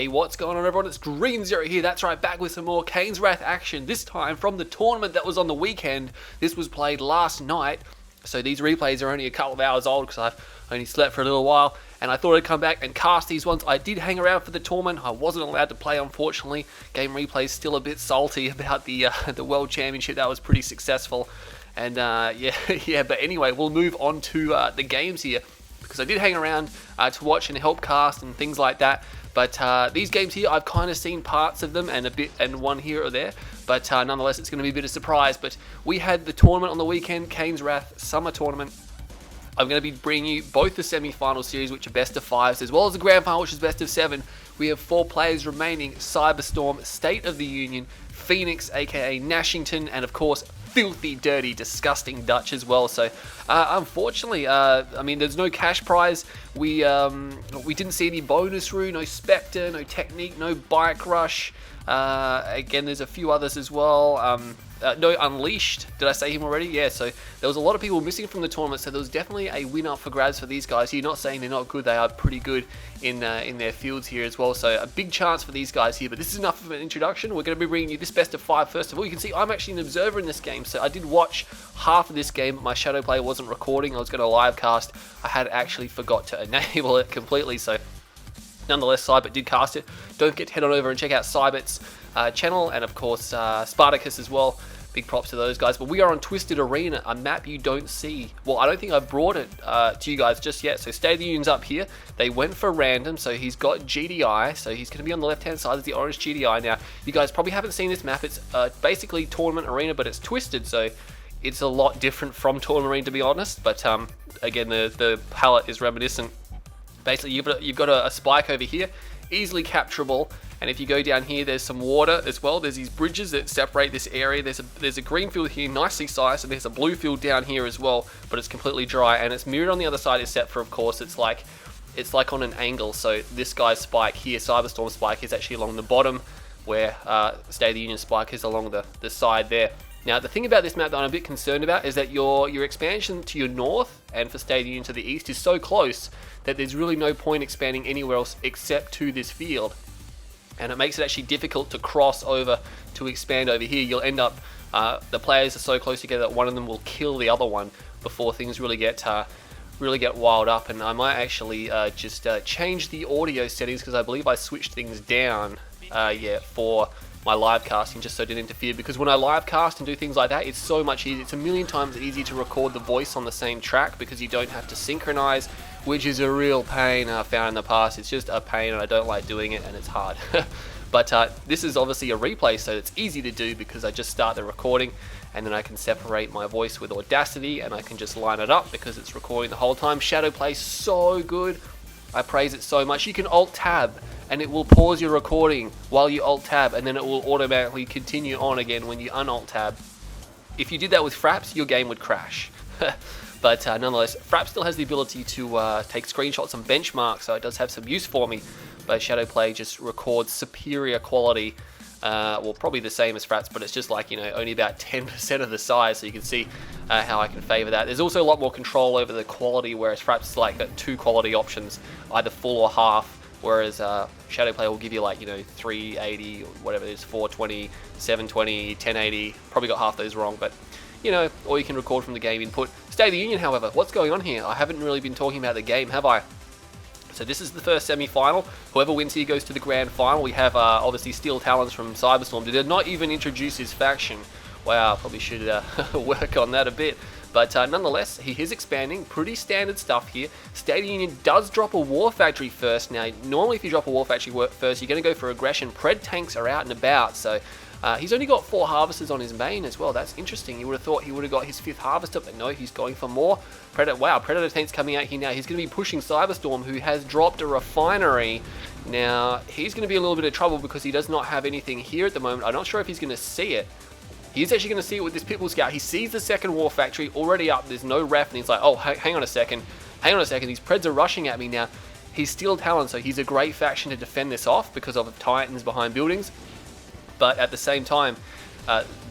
Hey, what's going on everyone? It's Green Zero here. That's right, back with some more Kane's Wrath action. This time from the tournament that was on the weekend. This was played last night, so these replays are only a couple of hours old because I've only slept for a little while, and I thought I'd come back and cast these ones. I did hang around for the tournament. I wasn't allowed to play, unfortunately. Game replay's still a bit salty about the World Championship. That was pretty successful, and yeah. But anyway, we'll move on to the games here, because I did hang around to watch and help cast and things like that. But these games here, I've kind of seen parts of them and one here or there. But nonetheless, it's going to be a bit of surprise. But we had the tournament on the weekend, Kane's Wrath Summer Tournament. I'm going to be bringing you both the semi-final series, which are best of fives, as well as the grand final, which is best of seven. We have 4 players remaining: Cyberstorm, State of the Union, Phoenix, aka Nashington, and of course, filthy, dirty, disgusting Dutch as well. So unfortunately, I mean, there's no cash prize. We didn't see any bonus rune, no Spectre, no Technique, no Bike Rush. Again, there's a few others as well. No Unleashed. Did I say him already? Yeah, so there was a lot of people missing from the tournament, so there was definitely a win up for grabs for these guys. You're not saying they're not good, they are pretty good in their fields here as well, so a big chance for these guys here. But this is enough of an introduction. We're going to be bringing you this best of 5 first of all. You can see I'm actually an observer in this game, so I did watch half of this game, but my shadow play wasn't recording. I was going to live cast. I had actually forgot to enable it completely, so nonetheless, Cybert did cast it. Don't forget to head on over and check out Cybert's channel, and of course Spartacus as well. Big props to those guys. But we are on Twisted Arena, a map you don't see. Well, I don't think I've brought it to you guys just yet. So State of the Union's up here. They went for random, so he's got GDI. So he's going to be on the left-hand side. There's the orange GDI. Now, you guys probably haven't seen this map. It's basically Tournament Arena, but it's twisted, so it's a lot different from Tournament Arena, to be honest. But again, the palette is reminiscent. Basically, you've got a spike over here, easily capturable. And if you go down here, there's some water as well. There's these bridges that separate this area. There's a green field here, nicely sized, and there's a blue field down here as well, but it's completely dry. And it's mirrored on the other side, except for, of course, it's like on an angle. So this guy's spike here, Cyberstorm spike, is actually along the bottom, where State of the Union spike is along the side there. Now, the thing about this map that I'm a bit concerned about is that your expansion to your north and for State of the Union to the east is so close that there's really no point expanding anywhere else except to this field. And it makes it actually difficult to cross over to expand over here. You'll end up, the players are so close together that one of them will kill the other one before things really get wild up. And I might actually just change the audio settings, because I believe I switched things down for my live casting, just so it didn't interfere. Because when I live cast and do things like that, it's so much easier. It's a million times easier to record the voice on the same track, because you don't have to synchronize, which is a real pain I've found in the past. It's just a pain, and I don't like doing it, and it's hard. But this is obviously a replay, so it's easy to do, because I just start the recording, and then I can separate my voice with Audacity, and I can just line it up because it's recording the whole time. Shadow plays so good. I praise it so much. You can Alt-Tab, and it will pause your recording while you Alt-Tab, and then it will automatically continue on again when you un-Alt-Tab. If you did that with Fraps, your game would crash. But nonetheless, Fraps still has the ability to take screenshots and benchmarks, so it does have some use for me. But Shadowplay just records superior quality, well, probably the same as Fraps, but it's just like, only about 10% of the size, so you can see how I can favor that. There's also a lot more control over the quality, whereas Fraps is like got 2 quality options, either full or half, whereas Shadowplay will give you like, 380, whatever it is, 420, 720, 1080, probably got half those wrong, but or you can record from the game input. State of the Union, however, what's going on here? I haven't really been talking about the game, have I? So this is the first semi-final. Whoever wins here goes to the grand final. We have obviously Steel Talons from Cyberstorm. Did not even introduce his faction. Wow, probably should work on that a bit. But nonetheless, he is expanding. Pretty standard stuff here. State of the Union does drop a War Factory first. Now, normally if you drop a War Factory first, you're going to go for aggression. Pred tanks are out and about, so he's only got 4 harvesters on his main as well. That's interesting. You would have thought he would have got his 5th harvester, but no, he's going for more. Predator tanks coming out here now. He's going to be pushing Cyberstorm, who has dropped a refinery. Now, he's going to be in a little bit of trouble because he does not have anything here at the moment. I'm not sure if he's going to see it. He's actually going to see it with this Pitbull Scout. He sees the second War Factory already up. There's no ref, and he's like, oh, hang on a second. These Preds are rushing at me now. He's Steel Talon, so he's a great faction to defend this off because of Titans behind buildings. But at the same time,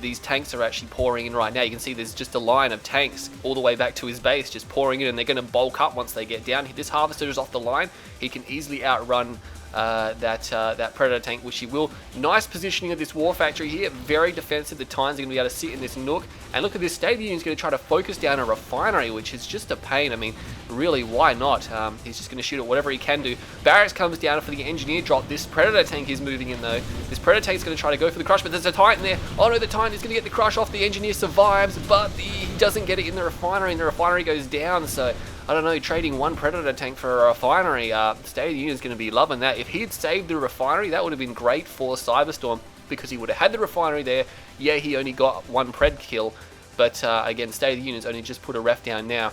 these tanks are actually pouring in right now. You can see there's just a line of tanks all the way back to his base just pouring in, and they're going to bulk up once they get down. This harvester is off the line. He can easily outrun that Predator tank, which he will. Nice positioning of this War Factory here, very defensive. The Titans are going to be able to sit in this nook, and look at this, State of the Union is going to try to focus down a refinery, which is just a pain. I mean, really, why not? He's just going to shoot at whatever he can do. Barracks comes down for the engineer drop. This Predator tank is moving in though. This Predator tank is going to try to go for the crush, but there's a Titan there. Oh no, the Titan is going to get the crush off. The engineer survives, but he doesn't get it in the refinery, and the refinery goes down. So I don't know, trading one Predator tank for a refinery, State of the Union is going to be loving that. If he had saved the refinery, that would have been great for Cyberstorm, because he would have had the refinery there. Yeah, he only got one Pred kill, but again, State of the Union's only just put a ref down now.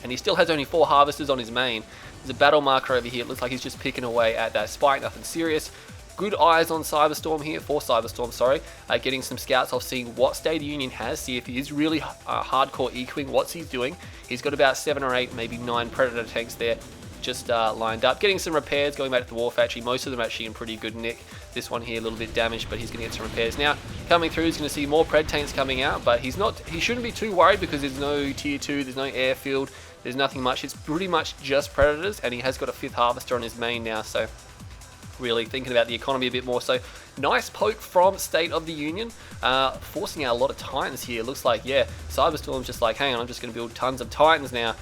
And he still has only 4 harvesters on his main. There's a battle marker over here. It looks like he's just picking away at that spike, nothing serious. Good eyes on Cyberstorm here, for Cyberstorm, sorry. Getting some scouts off, seeing what State of the Union has, see if he is really hardcore ecoing, what's he's doing. He's got about 7 or 8, maybe 9 Predator tanks there, just lined up. Getting some repairs, going back to the War Factory. Most of them actually in pretty good nick. This one here a little bit damaged, but he's going to get some repairs. Now, coming through, he's going to see more Pred tanks coming out, but he shouldn't be too worried because there's no tier 2, there's no airfield, there's nothing much. It's pretty much just Predators, and he has got a 5th harvester on his main now, so really thinking about the economy a bit more. So nice poke from State of the Union, forcing out a lot of Titans here. Looks like, yeah, Cyberstorm's just like, hang on, I'm just going to build tons of Titans now.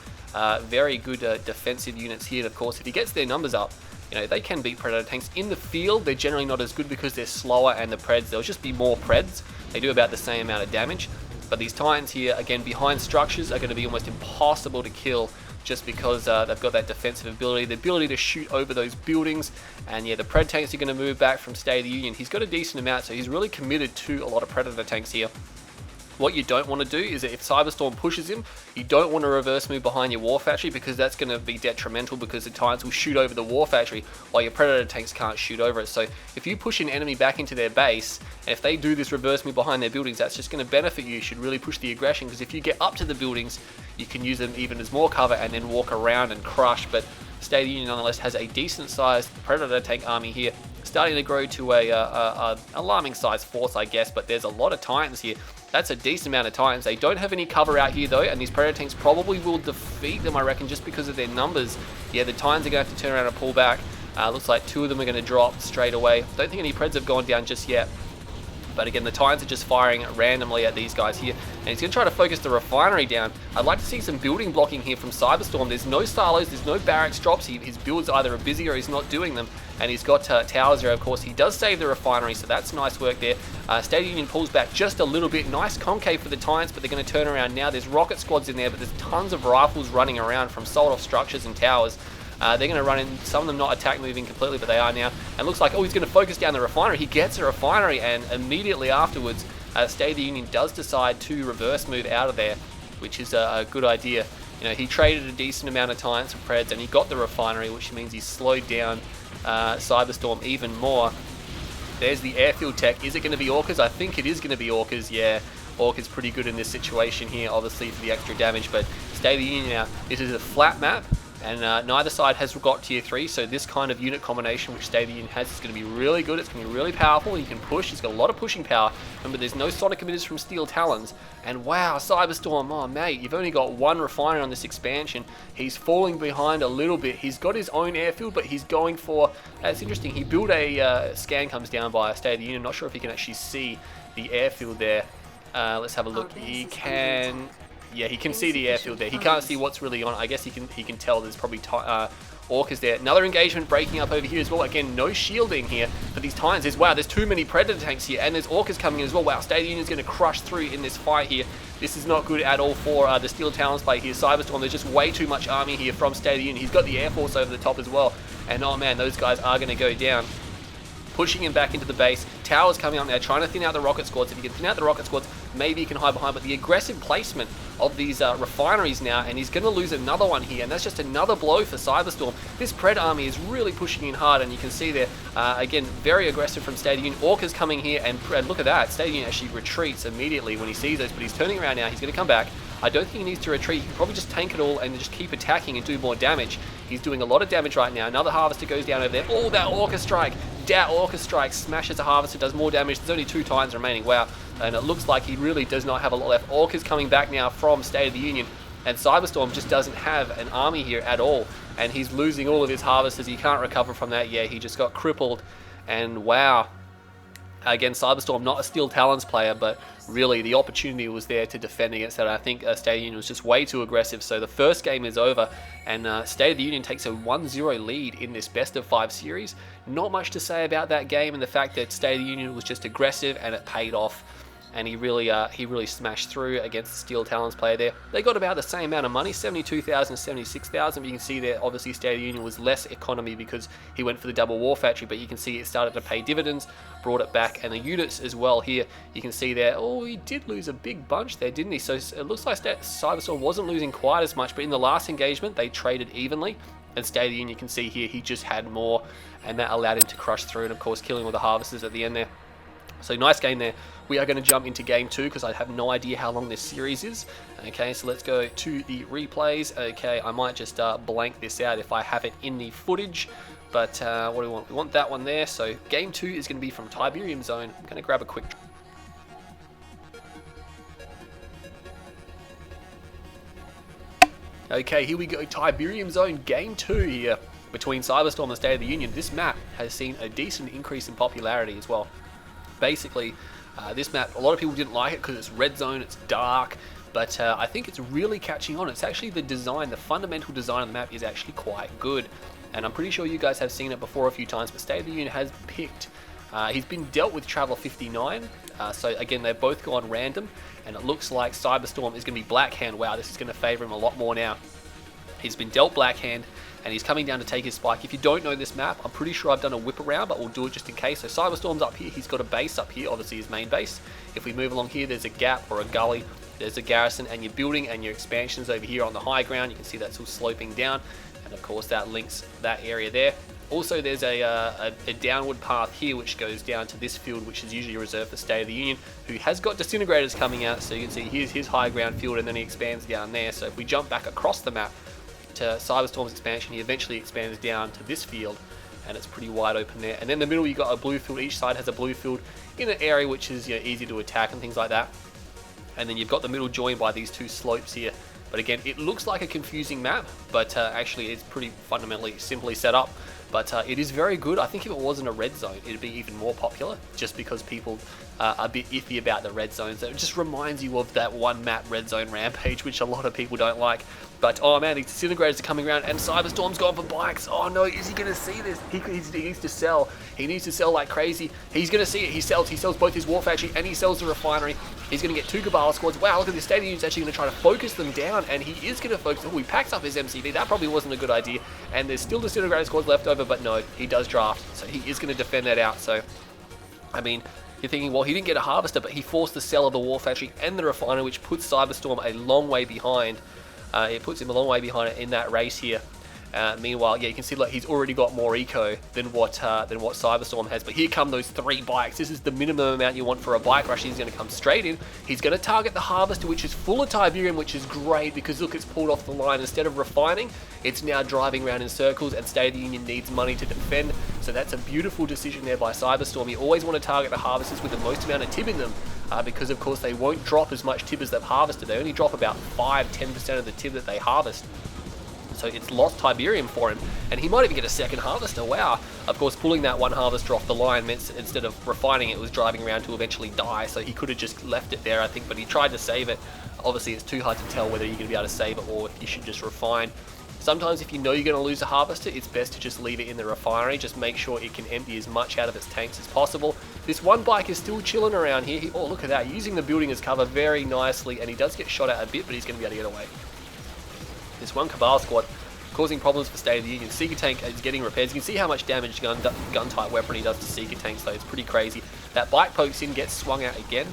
Very good defensive units here, and of course if he gets their numbers up, you know, they can beat Predator tanks. In the field, they're generally not as good because they're slower, and the Preds, there'll just be more Preds. They do about the same amount of damage, but these Titans here, again, behind structures, are going to be almost impossible to kill, just because they've got that defensive ability, the ability to shoot over those buildings. And yeah, the Pred tanks are going to move back from State of the Union. He's got a decent amount, so he's really committed to a lot of Predator tanks here. What you don't want to do is that if Cyberstorm pushes him, you don't want to reverse move behind your War Factory, because that's going to be detrimental, because the Titans will shoot over the War Factory while your Predator tanks can't shoot over it. So if you push an enemy back into their base, and if they do this reverse move behind their buildings, that's just going to benefit you. You should really push the aggression, because if you get up to the buildings, you can use them even as more cover and then walk around and crush. But State of the Union nonetheless has a decent sized Predator tank army here, starting to grow to a alarming size force, I guess, but there's a lot of Titans here. That's a decent amount of Titans. They don't have any cover out here though, and these Predator tanks probably will defeat them, I reckon, just because of their numbers. Yeah, the Titans are going to have to turn around and pull back. Looks like 2 of them are going to drop straight away. Don't think any Preds have gone down just yet. But again, the Titans are just firing randomly at these guys here, and he's going to try to focus the refinery down. I'd like to see some building blocking here from Cyberstorm. There's no silos, there's no barracks drops. His builds either are busy or he's not doing them, and he's got towers there. Of course, he does save the refinery, so that's nice work there. State of the Union pulls back just a little bit. Nice concave for the Titans, but they're going to turn around now. There's rocket squads in there, but there's tons of rifles running around from sold-off structures and towers. They're going to run in, some of them not attack moving completely, but they are now. And looks like, oh, he's going to focus down the refinery. He gets a refinery, and immediately afterwards, State of the Union does decide to reverse move out of there, which is a good idea. You know, he traded a decent amount of Titans for Preds, and he got the refinery, which means he slowed down Cyberstorm even more. There's the airfield tech. Is it going to be Orcas? I think it is going to be Orcas, yeah. Orca's pretty good in this situation here, obviously, for the extra damage, but State of the Union now, this is a flat map. And neither side has got tier 3, so this kind of unit combination which State of the Union has is going to be really good. It's going to be really powerful. He can push. He's got a lot of pushing power. Remember, there's no sonic emitters from Steel Talons. And wow, Cyberstorm, oh mate, you've only got 1 refinery on this expansion. He's falling behind a little bit. He's got his own airfield, but he's going for... it's interesting. He built a scan comes down by State of the Union. Not sure if he can actually see the airfield there. Let's have a look. He can... Yeah, he can see the airfield there. He can't see what's really on. I guess he can tell there's probably Orcas there. Another engagement breaking up over here as well. Again, no shielding here for these Titans. Wow, there's too many Predator tanks here, and there's Orcas coming in as well. Wow, State of the Union is going to crush through in this fight here. This is not good at all for the Steel Talons play here. Cyberstorm, there's just way too much army here from State of the Union. He's got the Air Force over the top as well. And oh man, those guys are going to go down. Pushing him back into the base. Towers coming up now, trying to thin out the rocket squads. If he can thin out the rocket squads, maybe he can hide behind. But the aggressive placement of these refineries now, and he's going to lose another one here, and that's just another blow for Cyberstorm. This Pred army is really pushing in hard, and you can see there, again, very aggressive from State of the Union. Orcas coming here, and look at that. State of the Union actually retreats immediately when he sees those, but he's turning around now. He's going to come back. I don't think he needs to retreat. He can probably just tank it all and just keep attacking and do more damage. He's doing a lot of damage right now. Another Harvester goes down over there. Oh, that Orca Strike. That Orca Strike smashes a Harvester, does more damage. There's only 2 Titans remaining. Wow. And it looks like he really does not have a lot left. Orca's coming back now from State of the Union. And Cyberstorm just doesn't have an army here at all, and he's losing all of his harvesters. He can't recover from that. Yeah, he just got crippled, and wow. Again, Cyberstorm, not a Steel Talons player, but really the opportunity was there to defend against that. I think State of the Union was just way too aggressive. So the first game is over, and State of the Union takes a 1-0 lead in this best of 5 series. Not much to say about that game, and the fact that State of the Union was just aggressive and it paid off. And he really smashed through against the Steel Talons player there. They got about the same amount of money, 72,000 to 76,000. You can see there, obviously, State of the Union was less economy because he went for the double war factory, but you can see it started to pay dividends, brought it back, and the units as well here. You can see there, oh, he did lose a big bunch there, didn't he? So it looks like Cyberstorm wasn't losing quite as much, but in the last engagement, they traded evenly. And State of the Union, you can see here, he just had more, and that allowed him to crush through, and of course, killing all the harvesters at the end there. So nice game there. We are going to jump into game 2 because I have no idea how long this series is. Okay, so let's go to the replays. Okay, I might just blank this out if I have it in the footage. But what do we want? We want that one there. So game 2 is going to be from Tiberium Zone. I'm going to grab a quick... Okay, here we go. Tiberium Zone game 2 here between Cyberstorm and State of the Union. This map has seen a decent increase in popularity as well. Basically, this map, a lot of people didn't like it because it's red zone, it's dark, but I think it's really catching on. It's actually the design, the fundamental design of the map is actually quite good, and I'm pretty sure you guys have seen it before a few times, but State of the Union has picked, he's been dealt with Traveler 59, so again, they've both gone random, and it looks like Cyberstorm is going to be Blackhand. Wow, this is going to favour him a lot more now. He's been dealt Blackhand, and he's coming down to take his spike. If you don't know this map, I'm pretty sure I've done a whip around, but we'll do it just in case. So Cyberstorm's up here. He's got a base up here, obviously his main base. If we move along here, there's a gap or a gully. There's a garrison, and your building and your expansions over here on the high ground. You can see that's all sloping down, and of course that links that area there. Also, there's a downward path here which goes down to this field, which is usually reserved for State of the Union, who has got disintegrators coming out. So you can see here's his high ground field, and then he expands down there. So if we jump back across the map to Cyberstorm's expansion, he eventually expands down to this field, and it's pretty wide open there. And then in the middle, you got a blue field. Each side has a blue field in an area which is, you know, easy to attack and things like that. And then you've got the middle joined by these two slopes here. But again, it looks like a confusing map, but actually it's pretty fundamentally simply set up. But it is very good. I think if it wasn't a red zone, it'd be even more popular, just because people are a bit iffy about the red zones. It just reminds you of that one map, Red Zone Rampage, which a lot of people don't like. But oh man, these disintegrators are coming around, and Cyberstorm's gone for bikes. Oh no, is he going to see this? He needs to sell. He needs to sell like crazy. He's going to see it. He sells both his war factory and he sells the refinery. He's going to get 2 Cabal squads. Wow, look at this. State of the Union's actually going to try to focus them down, and he is going to focus. Oh, he packs up his MCV. That probably wasn't a good idea. And there's still disintegrator squads left over, but no, he does draft. So he is going to defend that out. So, I mean, you're thinking, well, he didn't get a harvester, but he forced the sell of the war factory and the refinery, which puts Cyberstorm a long way behind. It puts him a long way behind it in that race here. Meanwhile, yeah, you can see like he's already got more eco than what Cyberstorm has. But here come those 3 bikes. This is the minimum amount you want for a bike rush. He's going to come straight in. He's going to target the harvester, which is full of Tiberium, which is great because look, it's pulled off the line. Instead of refining, it's now driving around in circles, and State of the Union needs money to defend. So that's a beautiful decision there by Cyberstorm. You always want to target the harvesters with the most amount of tib in them. Because of course they won't drop as much tib as they've harvested. They only drop about 5-10% of the tib that they harvest. So it's lost Tiberium for him, and he might even get a second harvester. Wow. Of course, pulling that one harvester off the line meant instead of refining it was driving around to eventually die, so he could have just left it there, I think, but he tried to save it. Obviously it's too hard to tell whether you're going to be able to save it or if you should just refine. Sometimes if you know you're going to lose a harvester, it's best to just leave it in the refinery. Just make sure it can empty as much out of its tanks as possible. This one bike is still chilling around here. Oh, look at that. Using the building as cover very nicely, and he does get shot at a bit, but he's going to be able to get away. This one Cabal squad causing problems for State of the Union. Seeker tank is getting repairs. You can see how much damage gun-type weaponry does to Seeker tanks, though. It's pretty crazy. That bike pokes in, gets swung out again.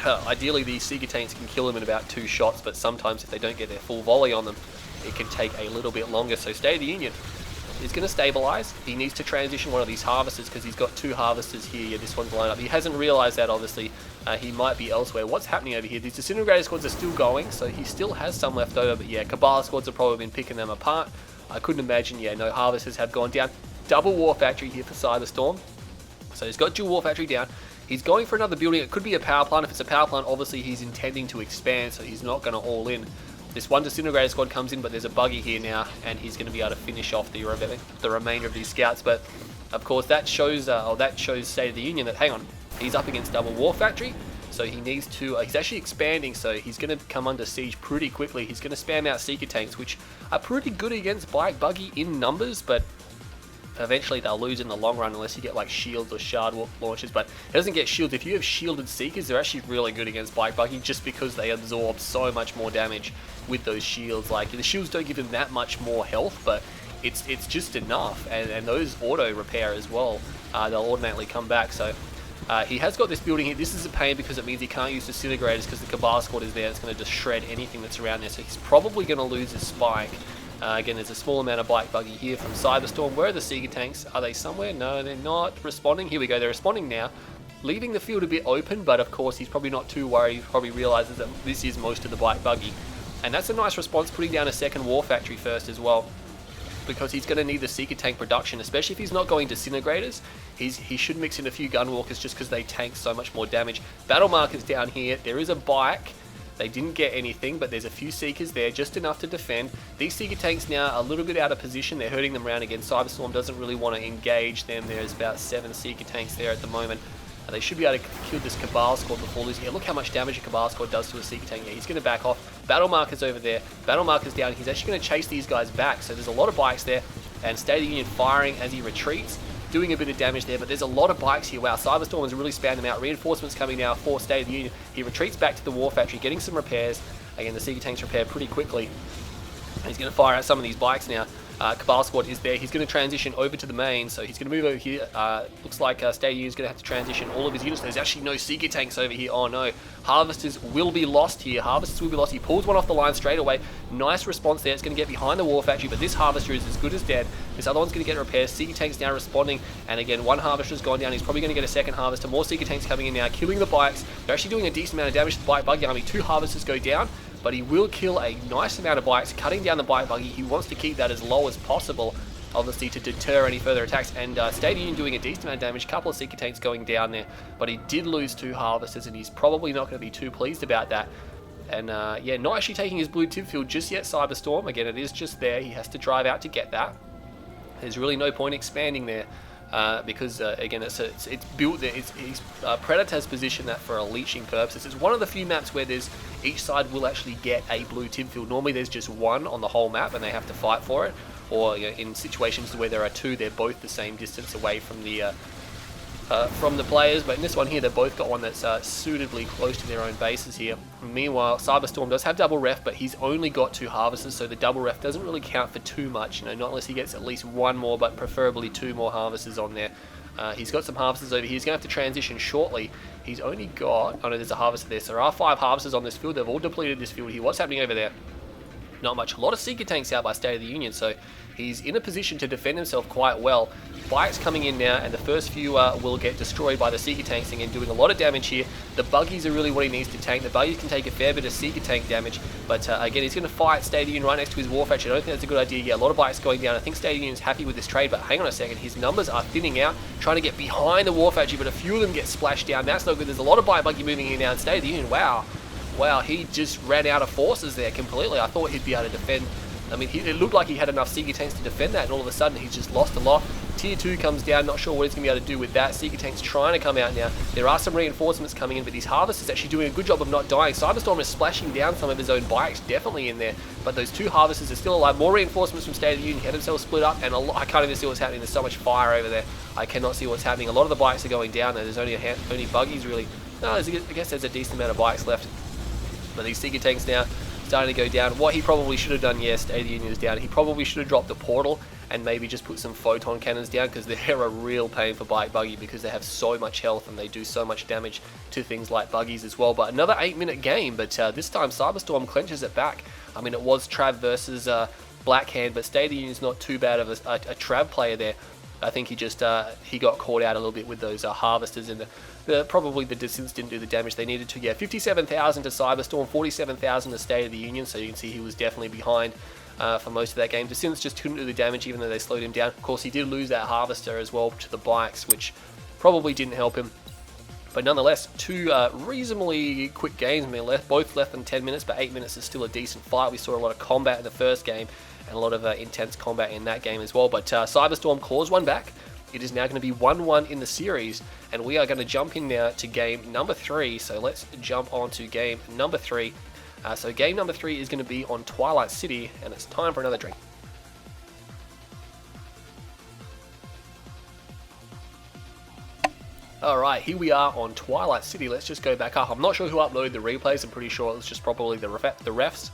Ideally, these Seeker tanks can kill him in about 2 shots, but sometimes if they don't get their full volley on them, it can take a little bit longer. So State of the Union is going to stabilize. He needs to transition one of these harvesters because he's got 2 harvesters here. Yeah, this one's lined up. He hasn't realized that, obviously. He might be elsewhere. What's happening over here? These disintegrator squads are still going, so he still has some left over. But yeah, Cabal squads have probably been picking them apart. I couldn't imagine, yeah, no harvesters have gone down. Double war factory here for Cyberstorm. So he's got dual war factory down. He's going for another building. It could be a power plant. If it's a power plant, obviously he's intending to expand, so he's not going to all in. This one Disintegrator squad comes in, but there's a buggy here now, and he's going to be able to finish off the remainder of these scouts. But of course, that shows State of the Union that, hang on, he's up against Double War Factory, so he needs to. He's actually expanding, so he's going to come under siege pretty quickly. He's going to spam out Seeker tanks, which are pretty good against Bike Buggy in numbers, but eventually they'll lose in the long run unless you get like shields or shard launches. But it doesn't get shields. If you have shielded Seekers, they're actually really good against Bike Buggy just because they absorb so much more damage with those shields. Like, the shields don't give them that much more health, but it's just enough. And those auto repair as well, they'll automatically come back. So he has got this building here. This is a pain because it means he can't use Disintegrators because the Cabal squad is there. It's going to just shred anything that's around there. So he's probably going to lose his spike. Again, there's a small amount of Bike Buggy here from Cyberstorm. Where are the Seeker tanks? Are they somewhere? No, they're not responding. Here we go. They're responding now, leaving the field a bit open, but of course he's probably not too worried. He probably realizes that this is most of the Bike Buggy. And that's a nice response, putting down a second War Factory first as well, because he's going to need the Seeker tank production, especially if he's not going Disintegrators. He should mix in a few Gunwalkers just because they tank so much more damage. Battle Markers down here. There is a Bike. They didn't get anything, but there's a few Seekers there, just enough to defend. These Seeker tanks now are a little bit out of position. They're hurting them around again. Cyberstorm doesn't really want to engage them. There's about 7 Seeker tanks there at the moment. They should be able to kill this Cabal squad before losing. Yeah, look how much damage a Cabal squad does to a Seeker tank. Yeah, he's going to back off. Battle Markers over there. Battle Markers down. He's actually going to chase these guys back. So there's a lot of bikes there. And State of the Union firing as he retreats, doing a bit of damage there, but there's a lot of bikes here. Wow, Cyberstorm has really spanned them out. Reinforcements coming now for State of the Union. He retreats back to the War Factory, getting some repairs. Again, the Seeker tanks repair pretty quickly. And he's going to fire out some of these bikes now. Cabal squad is there. He's going to transition over to the main, so he's going to move over here. Looks like State of the Union is going to have to transition all of his units. There's actually no Seeker tanks over here. Oh no. Harvesters will be lost here. Harvesters will be lost. He pulls one off the line straight away. Nice response there. It's going to get behind the War Factory, but this Harvester is as good as dead. This other one's going to get repairs. Seeker tanks now responding, and again, one Harvester's gone down. He's probably going to get a second Harvester. More Seeker tanks coming in now, killing the bikes. They're actually doing a decent amount of damage to the Bike Buggy army. 2 Harvesters go down, but he will kill a nice amount of bikes, cutting down the Bike Buggy. He wants to keep that as low as possible, obviously to deter any further attacks. And State of the Union doing a decent amount of damage, a couple of Seeker tanks going down there, but he did lose 2 Harvesters, and he's probably not going to be too pleased about that. And yeah, not actually taking his blue tip field just yet, Cyberstorm. Again, it is just there. He has to drive out to get that. There's really no point expanding there. Because again, it's built there. Predator has positioned that for a leeching purposes. It's one of the few maps where each side will actually get a blue tip field. Normally there's just one on the whole map and they have to fight for it, or in situations where there are 2, they're both the same distance away from the players. But in this one here, they've both got one that's suitably close to their own bases here. Meanwhile, Cyberstorm does have double ref, but he's only got 2 Harvesters, so the double ref doesn't really count for too much, not unless he gets at least 1 more, but preferably 2 more Harvesters on there. He's got some Harvesters over here. He's going to have to transition shortly. He's only got, oh no, there's a Harvester there, so there are 5 Harvesters on this field. They've all depleted this field here. What's happening over there? Not much. A lot of Seeker tanks out by State of the Union, so he's in a position to defend himself quite well. Bikes coming in now, and the first few will get destroyed by the Seeker tanks, again doing a lot of damage here. The buggies are really what he needs to tank. The buggies can take a fair bit of Seeker tank damage, but again, he's going to fight State of the Union right next to his War Factory. I don't think that's a good idea. Yeah, a lot of bikes going down. I think State of the Union is happy with this trade, but hang on a second. His numbers are thinning out, trying to get behind the War Factory, but a few of them get splashed down. That's no good. There's a lot of buggy moving in now, and State of the Union, wow, he just ran out of forces there completely. I thought he'd be able to defend. I mean, it looked like he had enough Seeker tanks to defend that, and all of a sudden he's just lost a lot. Tier 2 comes down, not sure what he's going to be able to do with that. Seeker tanks trying to come out now. There are some reinforcements coming in, but these Harvesters actually doing a good job of not dying. Cyberstorm is splashing down some of his own bikes, definitely in there, but those 2 Harvesters are still alive. More reinforcements from State of the Union, had themselves split up, and I can't even see what's happening. There's so much fire over there. I cannot see what's happening. A lot of the bikes are going down. There's only buggies really. No, I guess there's a decent amount of bikes left. But these Seeker tanks now starting to go down. What he probably should have done, yes, State of the Union is down. He probably should have dropped the portal and maybe just put some photon cannons down, because they're a real pain for Bike Buggy because they have so much health and they do so much damage to things like buggies as well. But another 8-minute game, but this time Cyberstorm clenches it back. I mean, it was Trav versus Blackhand, but State of the Union is not too bad of a Trav player there. I think he just he got caught out a little bit with those Harvesters, and probably the distance didn't do the damage they needed to. Yeah, 57,000 to Cyberstorm, 47,000 to State of the Union, so you can see he was definitely behind for most of that game. Descendants just couldn't do the damage even though they slowed him down. Of course, he did lose that Harvester as well to the bikes, which probably didn't help him. But nonetheless, two reasonably quick games. I mean, both less than 10 minutes, but 8 minutes is still a decent fight. We saw a lot of combat in the first game and a lot of intense combat in that game as well. But Cyberstorm claws one back. It is now going to be 1-1 in the series, and we are going to jump in now to game number 3. So let's jump on to game number 3. So game number 3 is going to be on Twilight City, and it's time for another drink. Alright, here we are on Twilight City. Let's just go back up. I'm not sure who uploaded the replays. I'm pretty sure it was just probably the refs.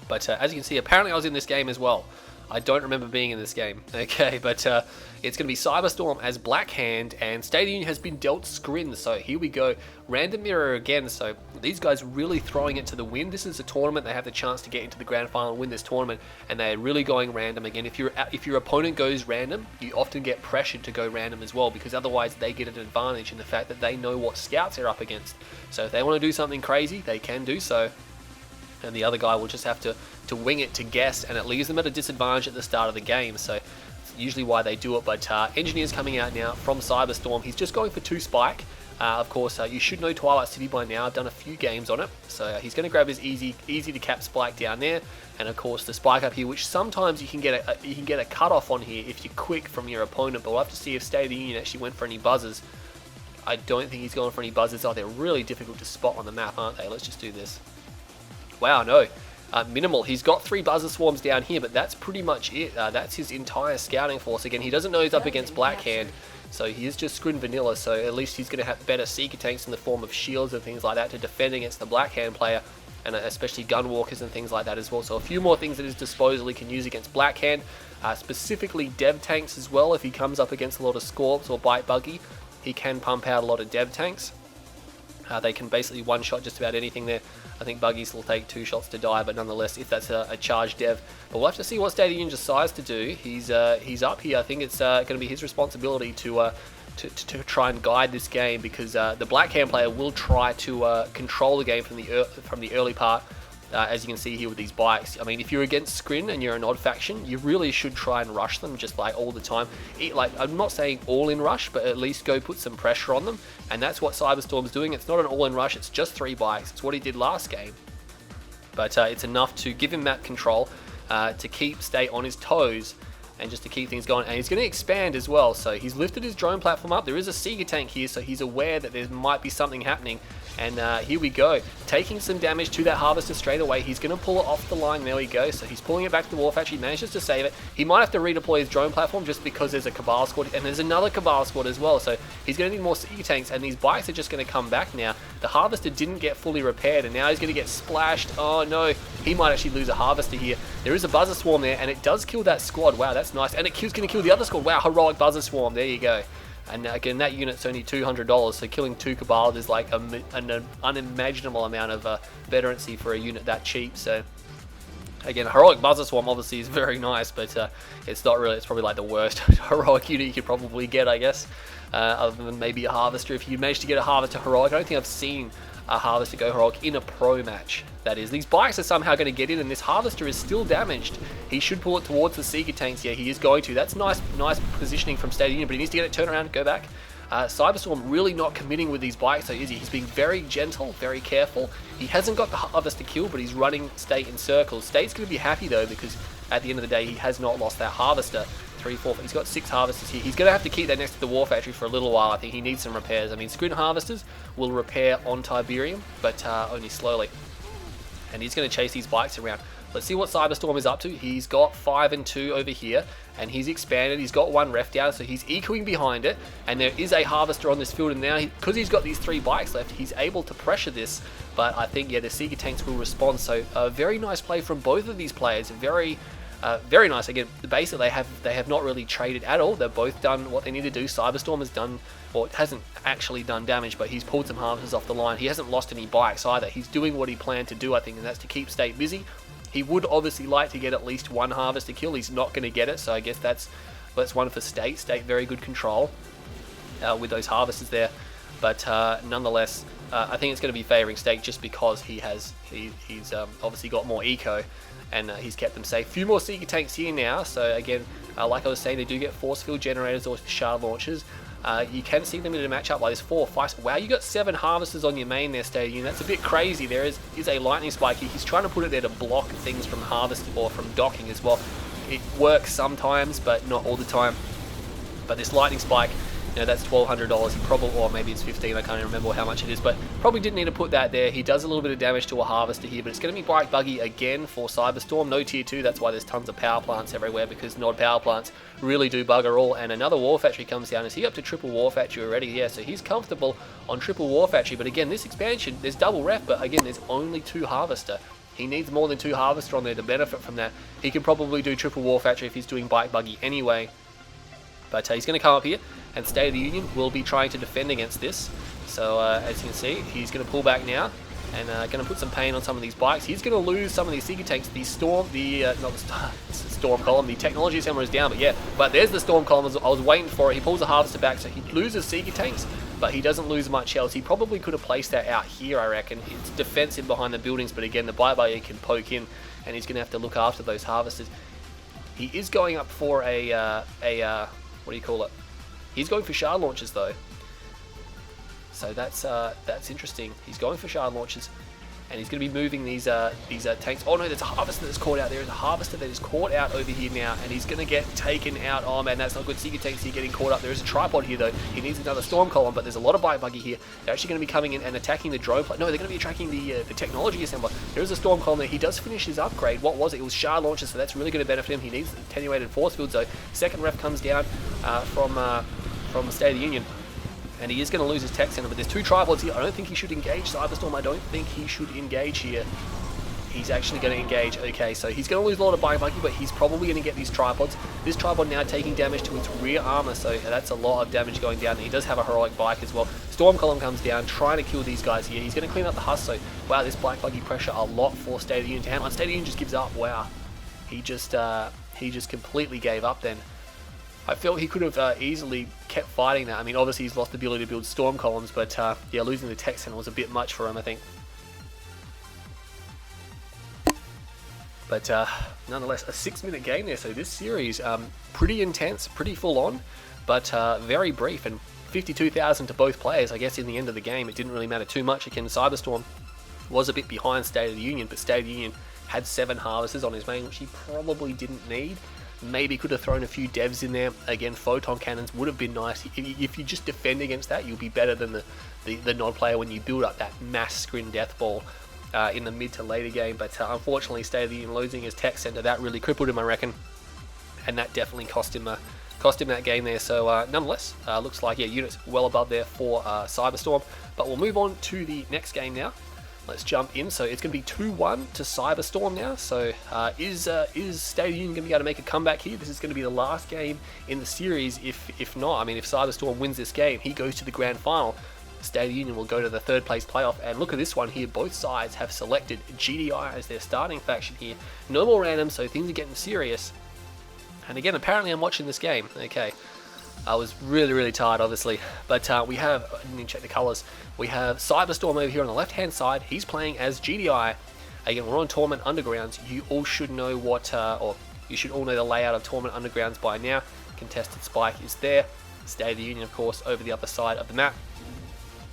But as you can see, apparently I was in this game as well. I don't remember being in this game. Okay, but it's going to be Cyberstorm as Blackhand, and State of the Union has been dealt Scrin. So here we go. Random mirror again. So these guys really throwing it to the wind. This is a tournament. They have the chance to get into the grand final and win this tournament, and they're really going random again. If your opponent goes random, you often get pressured to go random as well, because otherwise they get an advantage in the fact that they know what scouts they're up against. So if they want to do something crazy, they can do so. And the other guy will just have to wing it to guess, and it leaves them at a disadvantage at the start of the game. So it's usually why they do it. But Engineer's coming out now from Cyberstorm. He's just going for 2 spike. Of course, you should know Twilight City by now. I've done a few games on it. So he's going to grab his easy to cap spike down there, and of course the spike up here, which sometimes you can get a cut off on here if you're quick from your opponent. But we'll have to see if State of the Union actually went for any buzzers. I don't think he's gone for any buzzers. Oh, they're really difficult to spot on the map, aren't they? Let's just do this. Wow, no. Minimal. He's got 3 buzzer swarms down here, but that's pretty much it. That's his entire scouting force. Again, he doesn't know he's up against Blackhand, so he is just Scrin vanilla, so at least he's going to have better Seeker tanks in the form of shields and things like that to defend against the Blackhand player, and especially gunwalkers and things like that as well. So a few more things at his disposal he can use against Blackhand, specifically dev tanks as well. If he comes up against a lot of Scorps or Bite Buggy, he can pump out a lot of dev tanks. They can basically one-shot just about anything there. I think Buggies will take 2 shots to die, but nonetheless, if that's a charged dev. But we'll have to see what State of the Union decides to do. He's up here. I think it's going to be his responsibility to try and guide this game, because the Blackhand player will try to control the game from the early part. As you can see here with these bikes. I mean, if you're against Scrin and you're an odd faction, you really should try and rush them just like all the time. I'm not saying all in rush, but at least go put some pressure on them. And that's what Cyberstorm's doing. It's not an all in rush, it's just 3 bikes. It's what he did last game. But it's enough to give him map control, to keep State on his toes, and just to keep things going. And he's going to expand as well. So he's lifted his drone platform up. There is a Seeker tank here, so he's aware that there might be something happening. And here we go, taking some damage to that Harvester straight away. He's going to pull it off the line. There we go. So he's pulling it back to the War Factory. He manages to save it. He might have to redeploy his drone platform just because there's a Cabal squad, and there's another Cabal squad as well. So he's going to need more Seeker tanks, and these bikes are just going to come back now. The Harvester didn't get fully repaired, and now he's going to get splashed. Oh no, he might actually lose a Harvester here. There is a Buzzer Swarm there, and it does kill that squad. Wow, that's nice. And it's going to kill the other squad. Wow, heroic Buzzer Swarm. There you go. And again, that unit's only $200, so killing 2 Cabal is like an unimaginable amount of veterancy for a unit that cheap. So again, heroic Buzzer Swarm obviously is very nice, but it's not really. It's probably like the worst heroic unit you could probably get, I guess, other than maybe a Harvester. If you manage to get a Harvester heroic, I don't think I've seen a Harvester go heroic in a pro match. That is, these bikes are somehow going to get in, and this Harvester is still damaged. He should pull it towards the Seeker tanks. Yeah, he is going to. That's nice positioning from State of the Union, but he needs to get it turned around, go back. Cyberstorm really not committing with these bikes, so is he? He's being very gentle, very careful. He hasn't got the Harvester kill, but he's running State in circles. State's going to be happy though, because at the end of the day, he has not lost that Harvester. 3, 4, he's got 6 Harvesters here. He's going to have to keep that next to the War Factory for a little while. I think he needs some repairs. I mean, Scrin Harvesters will repair on Tiberium, but only slowly. And he's going to chase these bikes around. Let's see what Cyberstorm is up to. He's got 5 and 2 over here, and he's expanded. He's got 1 ref down, so he's ecoing behind it, and there is a Harvester on this field, and now, because he's got these 3 bikes left, he's able to pressure this. But I think, yeah, the Seeker tanks will respond. So a very nice play from both of these players. Very nice. Again, basically they have not really traded at all. They've both done what they need to do. Cyberstorm has done, or hasn't actually done damage, but he's pulled some Harvesters off the line. He hasn't lost any bikes either. He's doing what he planned to do, I think, and that's to keep State busy. He would obviously like to get at least 1 Harvester kill. He's not going to get it, so I guess that's one for State. State very good control with those Harvesters there, but nonetheless, I think it's going to be favouring State just because he's obviously got more eco, and he's kept them safe. Few more Seeker tanks here now, so again, like I was saying, they do get force field generators or shard launchers. You can see them in a matchup like this. 4, 5. Wow, you got 7 harvesters on your main there, State of the Union. That's a bit crazy. There is a lightning spike here. He's trying to put it there to block things from harvest or from docking as well. It works sometimes, but not all the time. But this lightning spike, you know, that's $1,200. He probably, or maybe it's 15. I can't even remember how much it is, but probably didn't need to put that there. He does a little bit of damage to a harvester here, but it's going to be Bike Buggy again for Cyberstorm. No tier 2. That's why there's tons of power plants everywhere, because Nod power plants really do bugger all. And another War Factory comes down. Is he up to triple War Factory already? Yeah, so he's comfortable on triple War Factory. But again, this expansion, there's double ref, but again, there's only 2 harvester. He needs more than 2 harvester on there to benefit from that. He can probably do triple War Factory if he's doing Bike Buggy anyway. But he's going to come up here, and State of the Union will be trying to defend against this. So as you can see, he's going to pull back now, and going to put some pain on some of these bikes. He's going to lose some of these Seeker tanks. The Storm, not the Storm column, the Technology Assembler is down, but yeah. But there's the Storm column. I was waiting for it. He pulls the harvester back, so he loses Seeker tanks, but he doesn't lose much else. He probably could have placed that out here, I reckon. It's defensive behind the buildings, but again, the Bye-Bye can poke in, and he's going to have to look after those harvesters. He is going up for what do you call it? He's going for shard launches though. So that's interesting. He's going for shard launches, and he's going to be moving these tanks. Oh no, there's a harvester that's caught out there. There's a harvester that is caught out over here now, and he's going to get taken out. Oh man, that's not good. Seeker tanks here getting caught up. There is a tripod here though. He needs another storm column, but there's a lot of Bike Buggy here. They're actually going to be coming in and attacking the drone plane. No, they're going to be attacking the Technology Assembler. There is a storm column there. He does finish his upgrade. What was it? It was shard launches, so that's really going to benefit him. He needs attenuated force fields though. Second ref comes down from the State of the Union, and he is going to lose his tech center, but there's 2 tripods here. I don't think he should engage Cyberstorm. I don't think he should engage here. He's actually going to engage. Okay, so he's going to lose a lot of Bike Buggy, but he's probably going to get these tripods. This tripod now taking damage to its rear armor, so that's a lot of damage going down. He does have a heroic bike as well. Storm column comes down, trying to kill these guys here. He's going to clean up the husk, so wow, this Bike Buggy pressure a lot for State of the Union to handle. And State of the Union just gives up. Wow, he just completely gave up then. I felt he could have easily kept fighting that. I mean, obviously he's lost the ability to build storm columns, but yeah, losing the tech center was a bit much for him, I think. But nonetheless, a 6-minute game there. So this series, pretty intense, pretty full on, but very brief, and 52,000 to both players. I guess in the end of the game, it didn't really matter too much. Again, Cyberstorm was a bit behind State of the Union, but State of the Union had 7 harvesters on his main, which he probably didn't need. Maybe could have thrown a few devs in there. Again, photon cannons would have been nice. If you just defend against that, you'll be better than the Nod player when you build up that mass screen death ball in the mid to later game. But unfortunately, State of the Union losing his tech center, that really crippled him, I reckon, and that definitely cost him that game there. So nonetheless, looks like, yeah, units well above there for Cyberstorm. But we'll move on to the next game now. Let's jump in. So it's going to be 2-1 to Cyberstorm now. So is State of the Union going to be able to make a comeback here? This is going to be the last game in the series. If not, I mean, if Cyberstorm wins this game, he goes to the grand final. State of the Union will go to the 3rd place playoff. And look at this one here. Both sides have selected GDI as their starting faction here. No more random, so things are getting serious. And again, apparently I'm watching this game. Okay. I was really tired, obviously, but we have, I didn't even check the colors, we have Cyberstorm over here on the left hand side. He's playing as GDI. Again, we're on Torment Undergrounds. You all should know what, or you should all know the layout of Torment Undergrounds by now. Contested Spike is there. State of the Union, of course, over the other side of the map.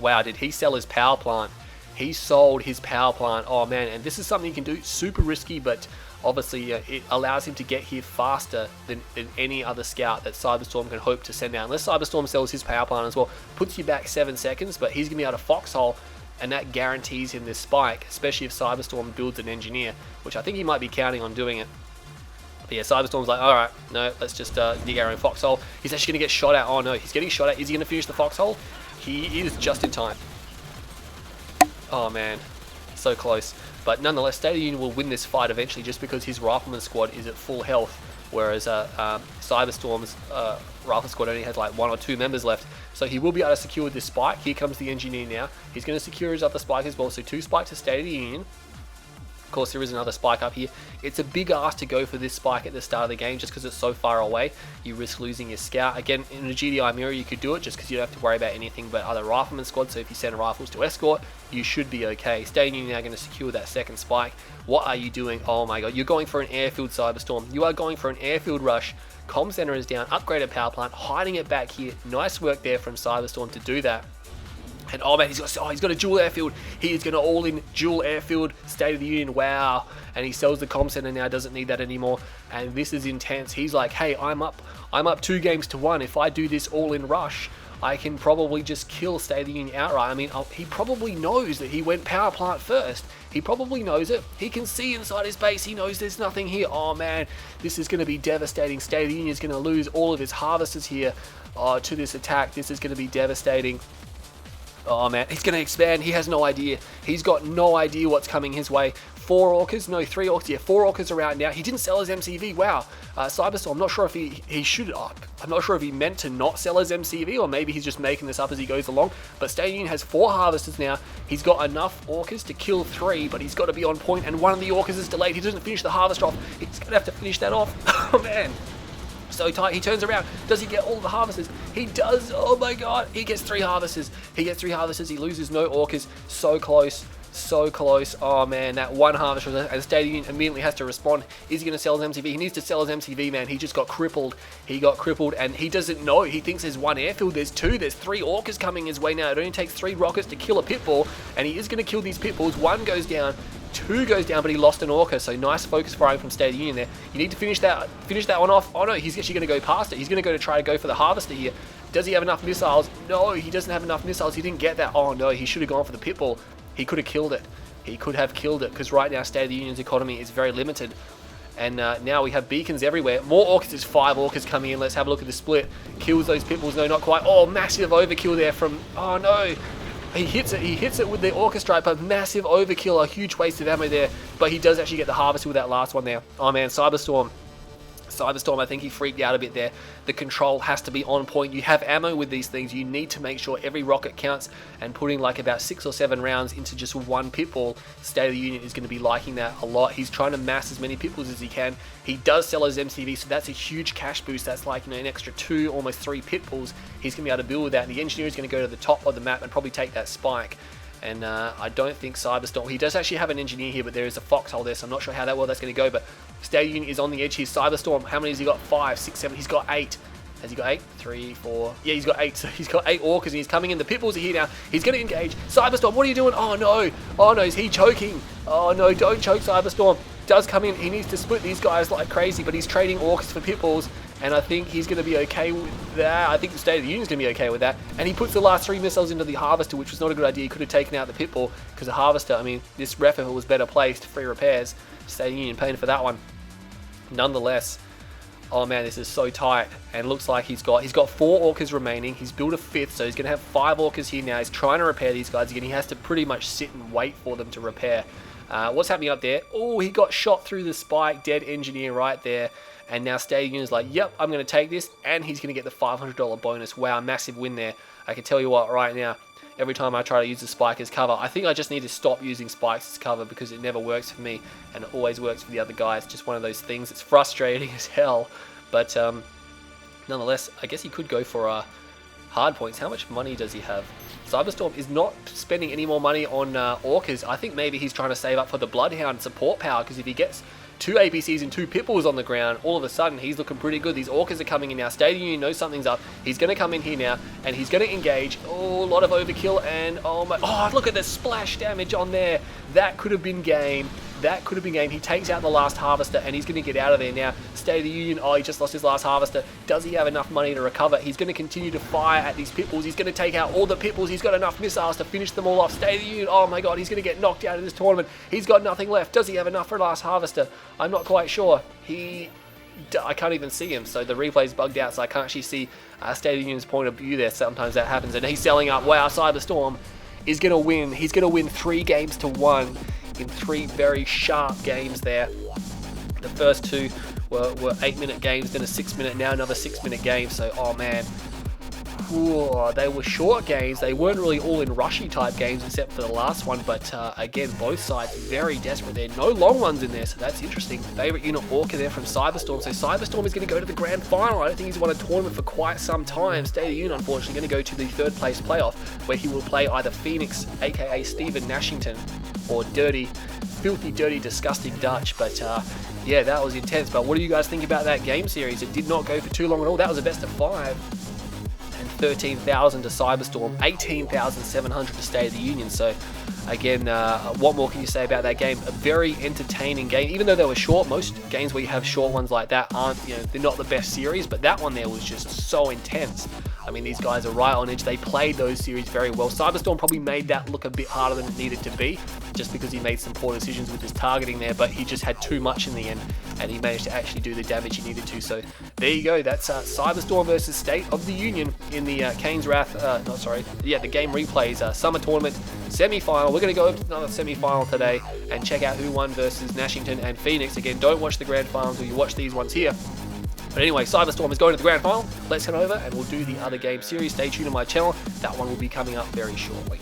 Wow, did he sell his power plant? He sold his power plant. Oh man, and this is something you can do, super risky, but obviously it allows him to get here faster than any other scout that Cyberstorm can hope to send out. Unless Cyberstorm sells his power plant as well, puts you back 7 seconds, but he's going to be able to foxhole, and that guarantees him this spike, especially if Cyberstorm builds an engineer, which I think he might be counting on doing it. But yeah, Cyberstorm's like, alright, no, let's just dig our own foxhole. He's actually going to get shot at. Oh no, he's getting shot at. Is he going to finish the foxhole? He is just in time. Oh man, so close. But nonetheless, State of the Union will win this fight eventually, just because his rifleman squad is at full health, whereas Cyberstorm's rifle squad only has like 1 or 2 members left. So he will be able to secure this spike. Here comes the engineer now. He's going to secure his other spike as well. So 2 spikes to State of the Union. Of course, there is another spike up here. It's a big ask to go for this spike at the start of the game just because it's so far away. You risk losing your scout. Again, in a GDI mirror, you could do it just because you don't have to worry about anything but other rifleman squad. So if you send rifles to escort, you should be okay. State of the Union now going to secure that 2nd spike. What are you doing? Oh my god, you're going for an airfield, Cyberstorm. You are going for an airfield rush. Comm center is down, upgraded power plant, hiding it back here. Nice work there from Cyberstorm to do that. And oh man, he's got a dual airfield. He is going to all in dual airfield, State of the Union, wow. And he sells the comm center now, doesn't need that anymore. And this is intense. He's like, hey, I'm up 2 games to 1. If I do this all in rush, I can probably just kill State of the Union outright. I mean, he probably knows that he went power plant first. He probably knows it. He can see inside his base. He knows there's nothing here. Oh man, this is going to be devastating. State of the Union is going to lose all of his harvesters here to this attack. This is going to be devastating. Oh man, he's going to expand. He has no idea. He's got no idea what's coming his way. 4 orcas, no 3 orcas, yeah, 4 orcas around now. He didn't sell his MCV, wow. Cyberstorm, I'm not sure if he should, I'm not sure if he meant to not sell his MCV, or maybe he's just making this up as he goes along. But State of the Union has 4 harvesters now. He's got enough orcas to kill 3, but he's got to be on point, and one of the orcas is delayed. He doesn't finish the harvest off. He's going to have to finish that off. Oh man. So tight. He turns around. Does he get all the harvesters? He does. Oh my god. He gets 3 harvesters. He gets 3 harvesters. He loses no orcas. So close. So close. Oh man, that one harvester, and State of the Union immediately has to respond. Is he going to sell his MCV? He needs to sell his MCV, man. He just got crippled. He got crippled, and he doesn't know. He thinks there's 1 airfield. There's 2. There's 3 orcas coming his way now. It only takes 3 rockets to kill a pitbull, and he is going to kill these pitbulls. 1 goes down. 2 goes down, but he lost an orca, so nice focus firing from State of the Union there. You need to finish that one off. Oh no, he's actually going to go past it. He's going to try to go for the harvester here. Does he have enough missiles? No, he doesn't have enough missiles. He didn't get that. Oh no, he should have gone for the pitbull. He could have killed it. He could have killed it, because right now State of the Union's economy is very limited. And now we have beacons everywhere. More orcas. There's 5 orcas coming in. Let's have a look at the split. Kills those pitbulls. No, not quite. Oh, massive overkill there from... Oh no. He hits it with the orca strike, but massive overkill, a huge waste of ammo there. But he does actually get the harvester with that last one there. Oh man, Cyberstorm, I think he freaked out a bit there. The control has to be on point. You have ammo with these things. You need to make sure every rocket counts, and putting like about 6 or 7 rounds into just 1 pitbull, State of the Union is going to be liking that a lot. He's trying to mass as many pitbulls as he can. He does sell his MCV, so that's a huge cash boost. That's like, you know, an extra 2, almost 3 pitbulls. He's going to be able to build with that, and the engineer is going to go to the top of the map and probably take that spike. And I don't think Cyberstorm, he does actually have an engineer here, but there is a foxhole there, so I'm not sure how well that's going to go. But State of the Union is on the edge here. Cyberstorm, how many has he got? 5, 6, 7, he's got 8. Has he got 8? 3, 4, yeah, he's got 8. So he's got 8 orcas, and he's coming in. The pitbulls are here now. He's going to engage. Cyberstorm, what are you doing? Oh no, is he choking? Oh no, don't choke. Cyberstorm does come in. He needs to split these guys like crazy, but he's trading orcas for pitbulls, and I think he's going to be okay with that. I think the State of the Union is going to be okay with that. And he puts the last 3 missiles into the harvester, which was not a good idea. He could have taken out the pitbull, because the harvester, I mean, this ref, if it was better placed, free repairs. State of the Union paying for that one. Nonetheless, oh man, this is so tight, and looks like he's got 4 orcas remaining. He's built a 5th, so he's going to have 5 orcas here now. He's trying to repair these guys again. He has to pretty much sit and wait for them to repair. What's happening up there? Oh, he got shot through the spike. Dead engineer right there. And now State of the Union is like, yep, I'm going to take this, and he's going to get the $500 bonus. Wow, massive win there. I can tell you what, right now, every time I try to use the spike as cover, I think I just need to stop using spikes as cover, because it never works for me, and it always works for the other guy. It's just one of those things. It's frustrating as hell. But nonetheless, I guess he could go for hard points. How much money does he have? Cyberstorm is not spending any more money on orcas. I think maybe he's trying to save up for the Bloodhound support power, because if he gets 2 APCs and 2 pitbulls on the ground, all of a sudden he's looking pretty good. These orcas are coming in now. State of the Union knows something's up. He's going to come in here now, and he's going to engage. Oh, a lot of overkill, and oh, look at the splash damage on there. That could have been game. That could have been game. He takes out the last harvester, and he's going to get out of there now. State of the Union, oh, he just lost his last harvester. Does he have enough money to recover? He's going to continue to fire at these pitbulls. He's going to take out all the pitbulls. He's got enough missiles to finish them all off. State of the Union, oh my god, he's going to get knocked out of this tournament. He's got nothing left. Does he have enough for a last harvester? I'm not quite sure. I can't even see him, so the replay's bugged out, so I can't actually see State of the Union's point of view there. Sometimes that happens, and he's selling up. Wow, Cyberstorm is going to win. He's going to win 3 games to 1 in 3 very sharp games there. The first 2 were 8-minute games, then a 6-minute, now another 6-minute game. So, oh man, whoa, they were short games. They weren't really all in rushy type games, except for the last one. But again, both sides very desperate there. No long ones in there, so that's interesting. Favorite unit orca there from Cyberstorm. So Cyberstorm is going to go to the grand final. I don't think he's won a tournament for quite some time. State of the Union, unfortunately, going to go to the 3rd place playoff, where he will play either Phoenix, aka Stephen Nashington, or Dirty filthy, dirty, disgusting Dutch. But yeah, that was intense. But what do you guys think about that game series? It did not go for too long at all. That was a best of 5. And 13,000 to Cyberstorm, 18,700 to State of the Union. So again, what more can you say about that game? A very entertaining game, even though they were short. Most games where you have short ones like that aren't, they're not the best series, but that one there was just so intense. I mean, these guys are right on edge. They played those series very well. Cyberstorm probably made that look a bit harder than it needed to be, just because he made some poor decisions with his targeting there, but he just had too much in the end, and he managed to actually do the damage he needed to. So there you go. That's Cyberstorm versus State of the Union in the Kane's Wrath, the game replays summer tournament semi-final. We're going to go over to another semi-final today and check out who won versus Nashington and Phoenix. Again, don't watch the grand final until you watch these ones here. But anyway, Cyberstorm is going to the grand final. Let's head over and we'll do the other game series. Stay tuned to my channel. That one will be coming up very shortly.